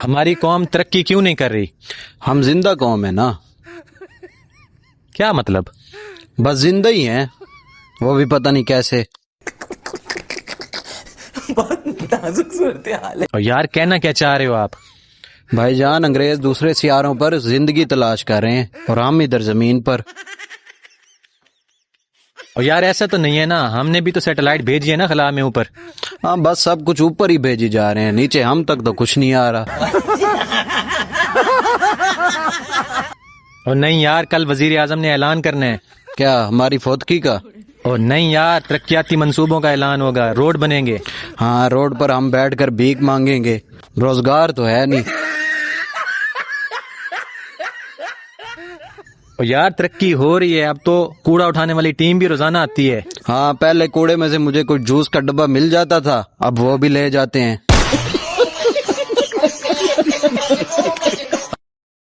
ہماری قوم ترقی کیوں نہیں کر رہی؟ ہم زندہ قوم ہے نا. کیا مطلب؟ بس زندہ ہی ہیں، وہ بھی پتہ نہیں کیسے. بہت نازک صورتحال ہے. اور یار کہنا کیا چاہ رہے ہو آپ؟ بھائی جان، انگریز دوسرے سیاروں پر زندگی تلاش کر رہے ہیں اور ہم ادھر زمین پر. اور یار ایسا تو نہیں ہے نا، ہم نے بھی تو سیٹلائٹ بھیجی ہے نا خلا میں اوپر. ہاں بس سب کچھ اوپر ہی بھیجی جا رہے ہیں، نیچے ہم تک تو کچھ نہیں آ رہا. اور نہیں یار، کل وزیر اعظم نے اعلان کرنا ہے. کیا ہماری فوتکی کا؟ اور نہیں یار، ترقیاتی منصوبوں کا اعلان ہوگا، روڈ بنیں گے. ہاں، روڈ پر ہم بیٹھ کر بھیک مانگیں گے، روزگار تو ہے نہیں. اور یار ترقی ہو رہی ہے، اب تو کوڑا اٹھانے والی ٹیم بھی روزانہ آتی ہے. ہاں، پہلے کوڑے میں سے مجھے کوئی جوس کا ڈبہ مل جاتا تھا، اب وہ بھی لے جاتے ہیں.